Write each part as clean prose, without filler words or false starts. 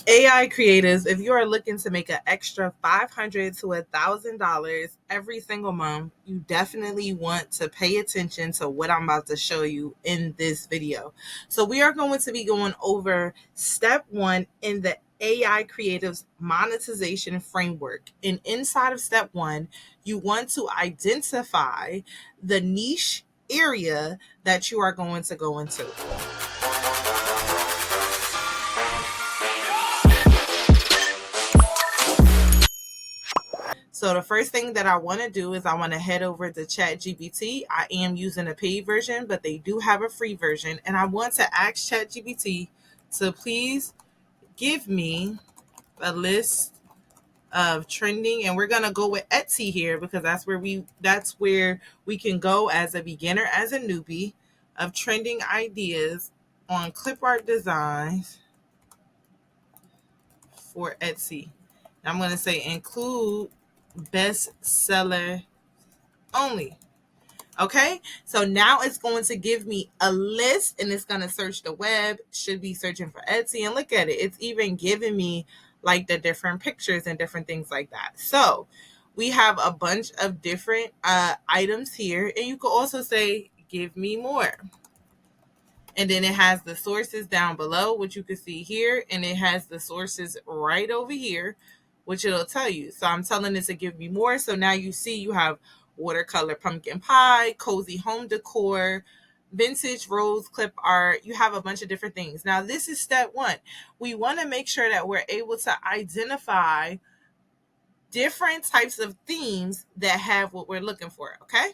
AI creatives, if you are looking to make an extra $500 to $1,000 every single month, you definitely want to pay attention to what I'm about to show you in this video. So we are going to be going over step 1 in the AI creatives monetization framework. And inside of step 1, you want to identify the niche area that you are going to go into. So the first thing that I want to do is I want to head over to ChatGPT. I am using a paid version, but they do have a free version. And I want to ask ChatGPT to please give me a list of trending, and we're gonna go with Etsy here because that's where we can go as a beginner, as a newbie, of trending ideas on Clipart designs for Etsy. And I'm gonna say include bestseller only. Okay, so now it's going to give me a list and it's going to search the web. Should be searching for Etsy, and look at it. It's even giving me like the different pictures and different things like that. So we have a bunch of different items here, and you can also say, give me more. And then it has the sources down below, which you can see here, and it has the sources right over here, which it'll tell you. So I'm telling it to give me more. So now you see you have watercolor pumpkin pie, cozy home decor, vintage rose clip art. You have a bunch of different things. Now this is step 1. We want to make sure that we're able to identify different types of themes that have what we're looking for. Okay.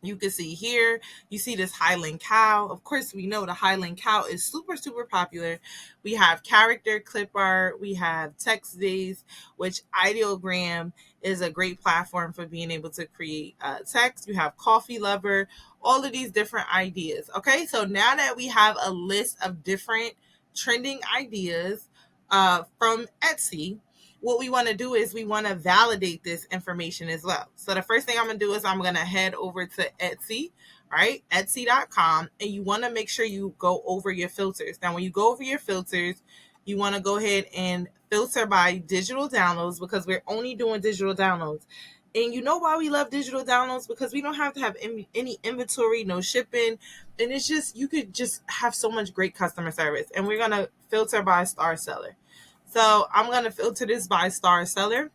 You can see here, you see this Highland cow. Of course, we know the Highland cow is super, super popular. We have character clip art. We have text days, which Ideogram is a great platform for being able to create text. You have coffee lover, all of these different ideas. Okay, so now that we have a list of different trending ideas from Etsy, what we want to do is we want to validate this information as well. So the first thing I'm going to do is I'm going to head over to Etsy, right? Etsy.com. And you want to make sure you go over your filters. Now, when you go over your filters, you want to go ahead and filter by digital downloads because we're only doing digital downloads. And you know why we love digital downloads? Because we don't have to have any inventory, no shipping. And it's just, you could just have so much great customer service. And we're going to filter by star seller. So I'm going to filter this by star seller,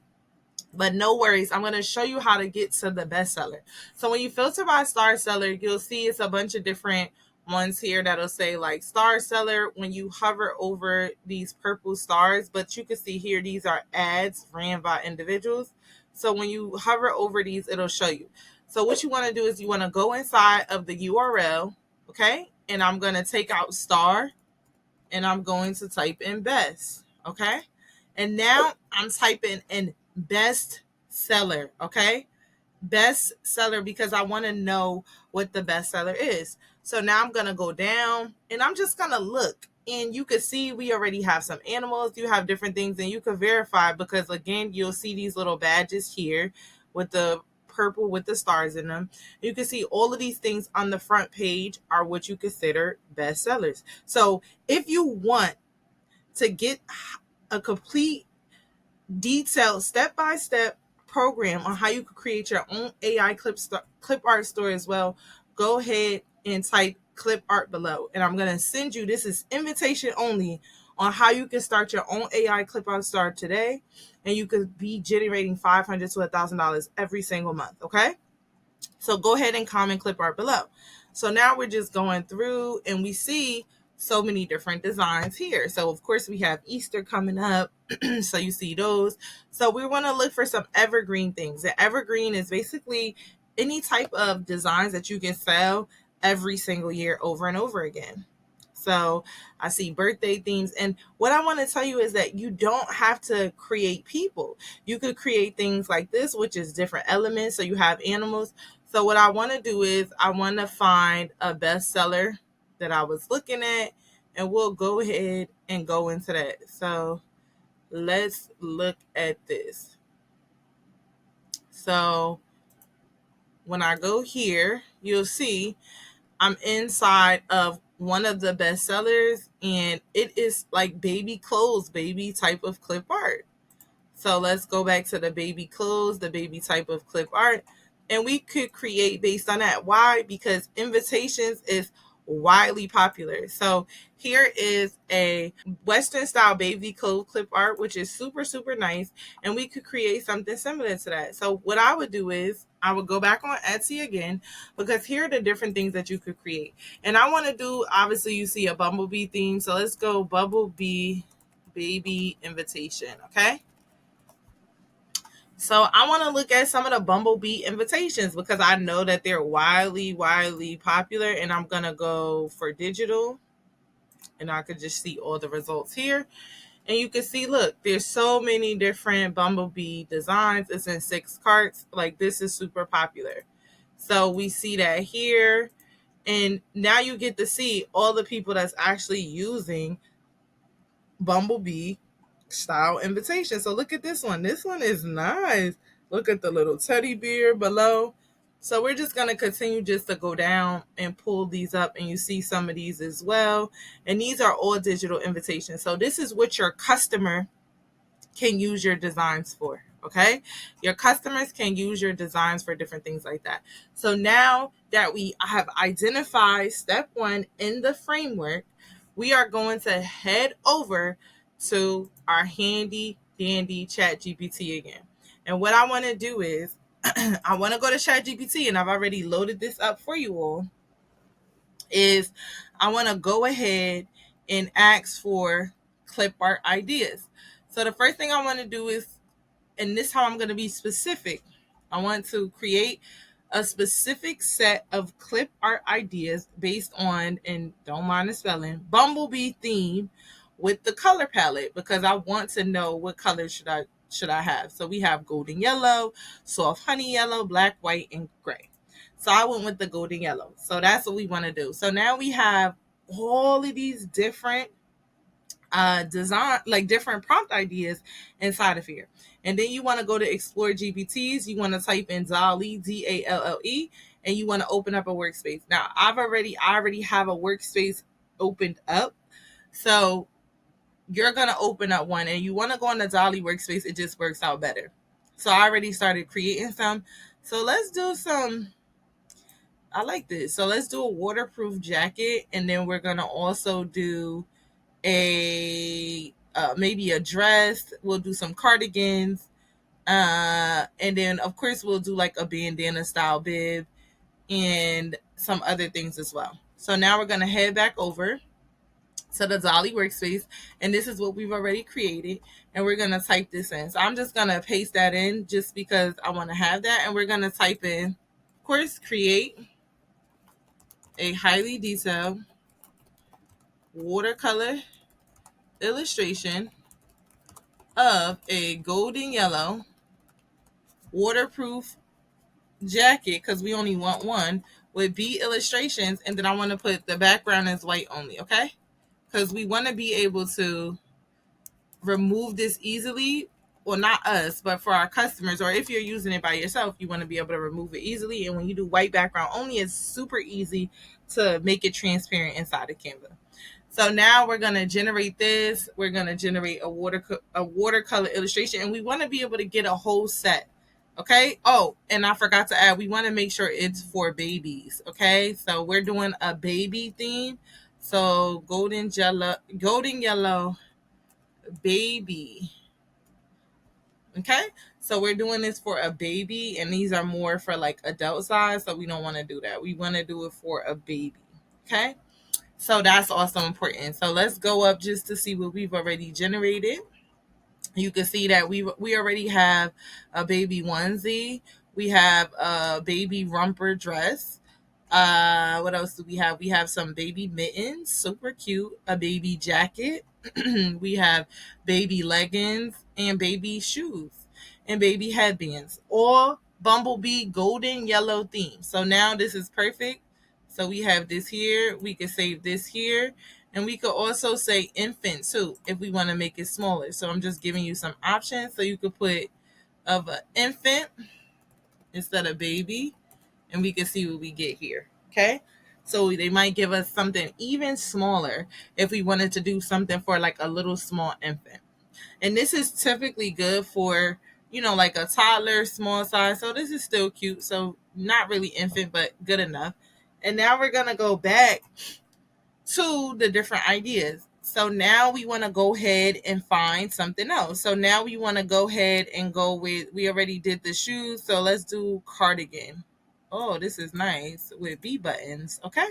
but no worries. I'm going to show you how to get to the bestseller. So when you filter by star seller, you'll see it's a bunch of different ones here that'll say like star seller when you hover over these purple stars, but you can see here, these are ads ran by individuals. So when you hover over these, it'll show you. So what you want to do is you want to go inside of the URL. Okay. And I'm going to take out star and I'm going to type in best. Okay. And now I'm typing in best seller. Okay. Best seller because I want to know what the best seller is. So now I'm going to go down and I'm just going to look. And you can see we already have some animals. You have different things and you can verify because again, you'll see these little badges here with the purple with the stars in them. You can see all of these things on the front page are what you consider best sellers. So if you want to get a complete, detailed, step-by-step program on how you can create your own AI clip art store as well, go ahead and type clip art below. And I'm going to send you, this is invitation only, on how you can start your own AI clip art store today. And you could be generating $500 to $1,000 every single month. Okay. So go ahead and comment clip art below. So now we're just going through and we see so many different designs here. So of course we have Easter coming up. So you see those. So we want to look for some evergreen things. The evergreen is basically any type of designs that you can sell every single year over and over again. So I see birthday themes. And what I want to tell you is that you don't have to create people. You could create things like this, which is different elements. So you have animals. So what I want to do is I want to find a bestseller that I was looking at, and we'll go ahead and go into that. So let's look at this. So when I go here, you'll see I'm inside of one of the best sellers, and it is like baby clothes, baby type of clip art. So let's go back to the baby clothes, the baby type of clip art, and we could create based on that. Why? Because invitations is widely popular. So here is a Western style baby clothes clip art, which is super, super nice. And we could create something similar to that. So what I would do is I would go back on Etsy again, because here are the different things that you could create. And I want to do, obviously you see a bumblebee theme. So let's go bumblebee baby invitation. Okay. So I want to look at some of the bumblebee invitations because I know that they're widely, widely popular. And I'm going to go for digital, and I could just see all the results here. And you can see, look, there's so many different bumblebee designs. It's in 6 carts. Like, this is super popular. So we see that here. And now you get to see all the people that's actually using bumblebee style invitation. So look at this one. This one is nice. Look at the little teddy bear below. So we're just going to continue just to go down and pull these up, and you see some of these as well. And these are all digital invitations. So this is what your customer can use your designs for. Okay, your customers can use your designs for different things like that. So now that we have identified step 1 in the framework, we are going to head over to our handy dandy chat GPT again. And what I want to do is I want to go to chat GPT, and I've already loaded this up for you all. Is I want to go ahead and ask for clip art ideas. So the first thing I want to do is, and this is how I'm going to be specific, I want to create a specific set of clip art ideas based on, and don't mind the spelling, bumblebee theme with the color palette, because I want to know what color should I have. So we have golden yellow, soft honey yellow, black, white, and gray. So I went with the golden yellow. So that's what we want to do. So now we have all of these different design, like different prompt ideas inside of here. And then you want to go to explore GPTs. You want to type in DALL-E, DALLE, and you want to open up a workspace. Now I already have a workspace opened up. So you're going to open up one, and you want to go on the DALL-E workspace. It just works out better. So I already started creating some. So let's do some, I like this. So let's do a waterproof jacket, and then we're going to also do a maybe a dress. We'll do some cardigans, and then of course we'll do like a bandana style bib and some other things as well. So now we're going to head back over to the DALL-E workspace, and this is what we've already created, and we're going to type this in. So I'm just going to paste that in just because I want to have that, and we're going to type in, of course, create a highly detailed watercolor illustration of a golden yellow waterproof jacket, because we only want one, with bead illustrations, and then I want to put the background as white only, okay? Because we want to be able to remove this easily. Well, not us, but for our customers, or if you're using it by yourself, you want to be able to remove it easily. And when you do white background only, it's super easy to make it transparent inside of Canva. So now we're going to generate this. We're going to generate a watercolor illustration, and we want to be able to get a whole set. Okay. Oh, and I forgot to add, we want to make sure it's for babies. Okay. So we're doing a baby theme. So golden yellow baby. Okay. So we're doing this for a baby, and these are more for like adult size. So we don't want to do that. We want to do it for a baby. Okay. So that's also important. So let's go up just to see what we've already generated. You can see that we already have a baby onesie. We have a baby romper dress. What else do we have? We have some baby mittens, super cute. A baby jacket. We have baby leggings and baby shoes and baby headbands. All bumblebee golden yellow theme. So now this is perfect. So we have this here. We can save this here. And we could also say infant too if we want to make it smaller. So I'm just giving you some options. So you could put of an infant instead of baby. And we can see what we get here. Okay. So they might give us something even smaller if we wanted to do something for like a little small infant. And this is typically good for, like a toddler, small size. So this is still cute. So not really infant, but good enough. And now we're going to go back to the different ideas. So now we want to go ahead and find something else. So now we want to go ahead and go with, we already did the shoes. So let's do cardigan. Oh, this is nice with B buttons. Okay.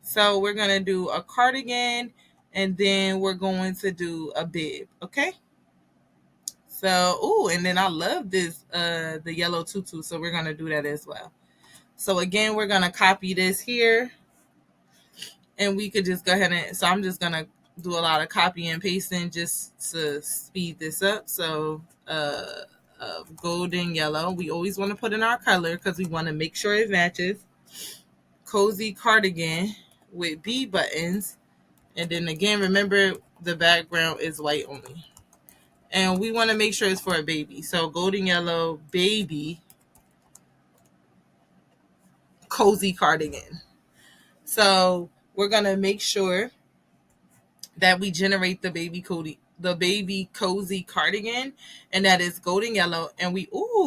So we're going to do a cardigan and then we're going to do a bib. Okay. So, and then I love this, the yellow tutu. So we're going to do that as well. So again, we're going to copy this here and we could just go ahead and, so I'm just going to do a lot of copy and pasting just to speed this up. So, golden yellow, we always want to put in our color because we want to make sure it matches. Cozy cardigan with B buttons. And then again, remember the background is white only. And we want to make sure it's for a baby. So golden yellow baby cozy cardigan. So we're going to make sure that we generate the baby cozy cardigan, and that is golden yellow. And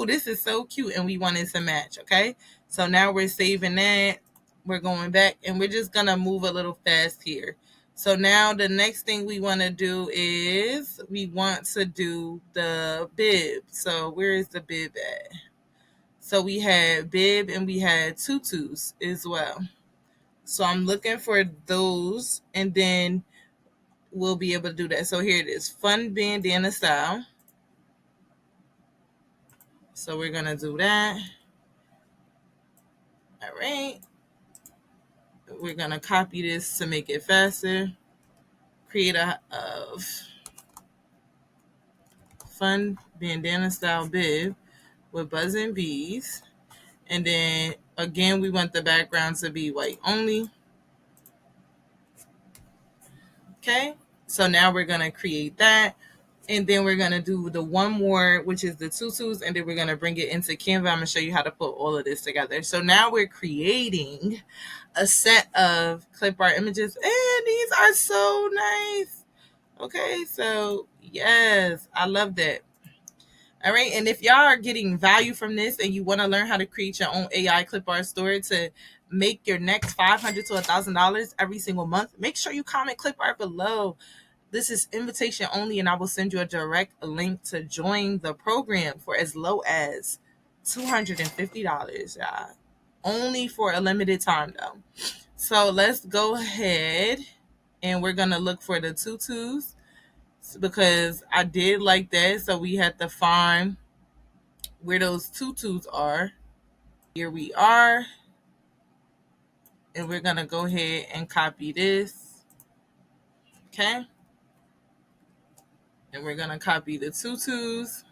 this is so cute, and we want it to match. Okay. So now we're saving that. We're going back and we're just going to move a little fast here. So now the next thing we want to do is we want to do the bib. So where is the bib at? So we had bib and we had tutus as well. So I'm looking for those and then we'll be able to do that. So here it is, fun bandana style. So we're going to do that. All right. We're going to copy this to make it faster. Create a fun bandana style bib with buzzing bees. And then again, we want the background to be white only. Okay. So now we're going to create that. And then we're going to do the one more, which is the tutus. And then we're going to bring it into Canva. I'm going to show you how to put all of this together. So now we're creating a set of Clipart images. And these are so nice. Okay. So yes, I love that. All right. And if y'all are getting value from this and you want to learn how to create your own AI Clipart store to make your next $500 to $1,000 every single month, make sure you comment Clipart below. This is invitation only, and I will send you a direct link to join the program for as low as $250. Only for a limited time, though. So let's go ahead, and we're going to look for the tutus because I did like that. So we had to find where those tutus are. Here we are. And we're going to go ahead and copy this. Okay. And we're going to copy the tutus.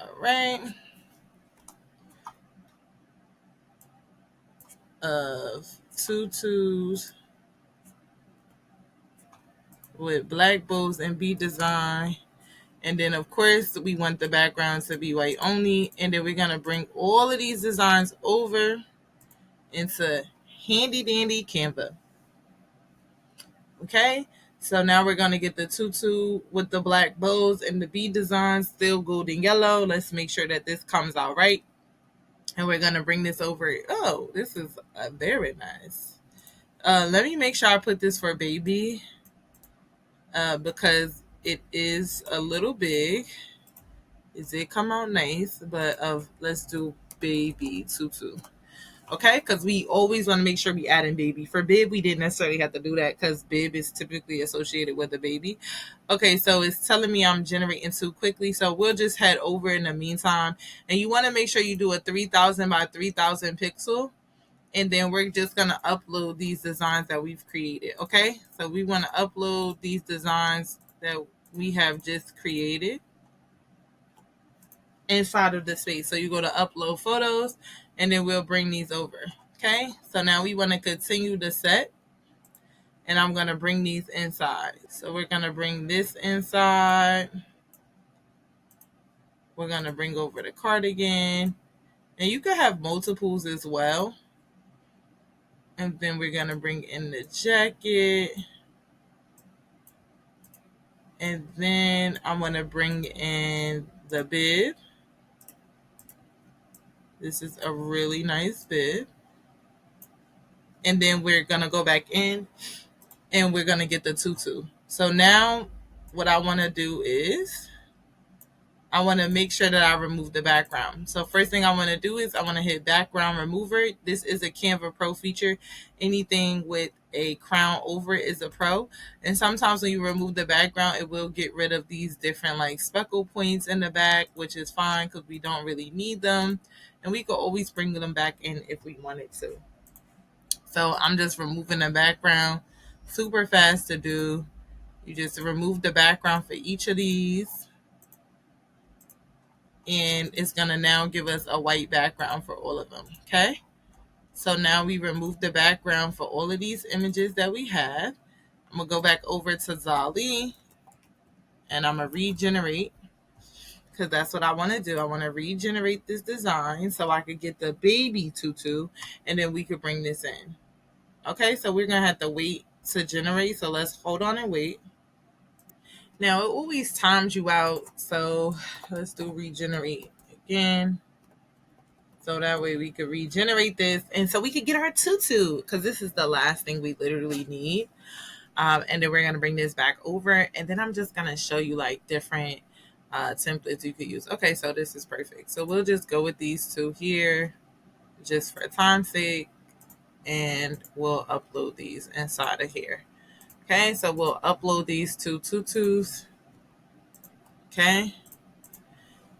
All right. Of tutus with black bows and bead design. And then, of course, we want the background to be white only. And then we're going to bring all of these designs over into handy dandy Canva. Okay. So now we're going to get the tutu with the black bows and the bead design, still golden yellow. Let's make sure that this comes out right. And we're going to bring this over. Oh, this is very nice. Let me make sure I put this for baby because it is a little big. It did come out nice, but let's do baby tutu. Okay, because we always want to make sure we add in baby. For bib, we didn't necessarily have to do that because bib is typically associated with a baby. Okay, so it's telling me I'm generating too quickly. So we'll just head over in the meantime. And you want to make sure you do a 3000 by 3000 pixel. And then we're just going to upload these designs that we've created. Okay, so we want to upload these designs that we have just created inside of the space. So you go to upload photos and then we'll bring these over. Okay, so now we want to continue the set and I'm going to bring these inside. So we're going to bring this inside. We're going to bring over the cardigan. And you could have multiples as well. And then we're going to bring in the jacket. And then I'm going to bring in the bib. This is a really nice bib. And then we're going to go back in and we're going to get the tutu. So now what I want to do is I want to make sure that I remove the background. So first thing I want to do is I want to hit background remover. This is a Canva Pro feature. Anything with a crown over it is a pro. And sometimes when you remove the background, it will get rid of these different like speckle points in the back, which is fine because we don't really need them. And we could always bring them back in if we wanted to. So I'm just removing the background. Super fast to do. You just remove the background for each of these. And it's going to now give us a white background for all of them. Okay. So now we remove the background for all of these images that we have. I'm going to go back over to Zali and I'm going to regenerate because that's what I want to do. I want to regenerate this design so I could get the baby tutu and then we could bring this in. Okay. So we're going to have to wait to generate. So let's hold on and wait. Now it always times you out. So let's do regenerate again. So that way we could regenerate this. And so we could get our tutu because this is the last thing we literally need. And then we're going to bring this back over. And then I'm just going to show you like different templates you could use. Okay, so this is perfect. So we'll just go with these two here just for time's sake. And we'll upload these inside of here. Okay, so we'll upload these two tutus. Okay.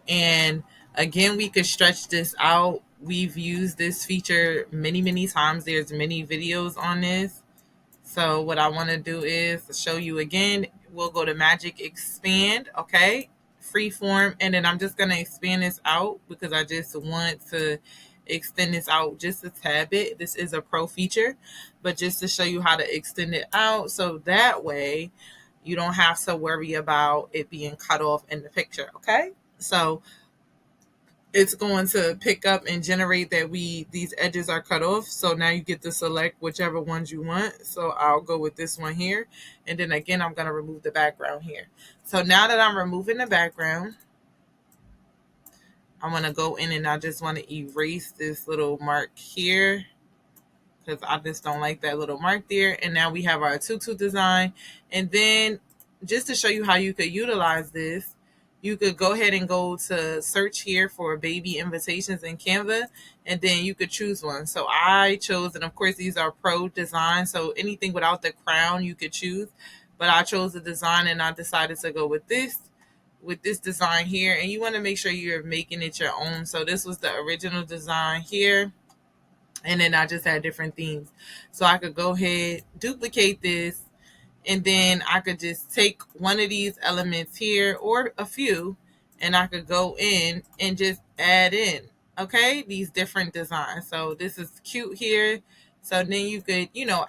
And again, we could stretch this out. We've used this feature many, many times. There's many videos on this. So what I want to do is show you again. We'll go to Magic Expand, okay? Freeform. And then I'm just going to expand this out because I just want to extend this out just a tad bit. This is a pro feature, but just to show you how to extend it out. So that way you don't have to worry about it being cut off in the picture, okay? So it's going to pick up and generate that these edges are cut off. So now you get to select whichever ones you want. So I'll go with this one here. And then again, I'm going to remove the background here. So now that I'm removing the background, I'm going to go in and I just want to erase this little mark here because I just don't like that little mark there. And now we have our tutu design. And then just to show you how you could utilize this, you could go ahead and go to search here for baby invitations in Canva, and then you could choose one. So I chose, and of course these are pro designs, so anything without the crown you could choose. But I chose the design and I decided to go with this design here. And you want to make sure you're making it your own. So this was the original design here. And then I just had different themes. So I could go ahead, duplicate this, and then I could just take one of these elements here or a few, and I could go in and just add in, okay, these different designs. So this is cute here. So then you could,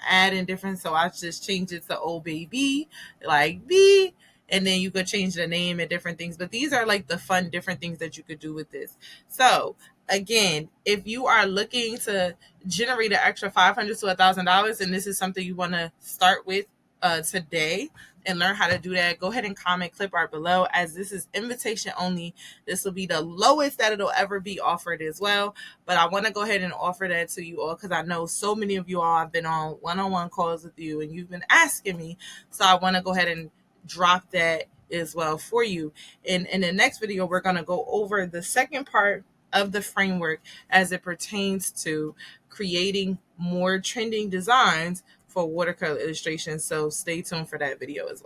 add in different. So I just changed it to Oh Baby, like B. And then you could change the name and different things. But these are like the fun different things that you could do with this. So again, if you are looking to generate an extra $500 to $1,000, and this is something you want to start with today and learn how to do that, go ahead and comment Clipart below. As this is invitation only, this will be the lowest that it'll ever be offered as well. But I want to go ahead and offer that to you all because I know so many of you all have been on one-on-one calls with you and you've been asking me. So I want to go ahead and drop that as well for you. And in the next video, we're going to go over the second part of the framework as it pertains to creating more trending designs for watercolor illustrations. So stay tuned for that video as well.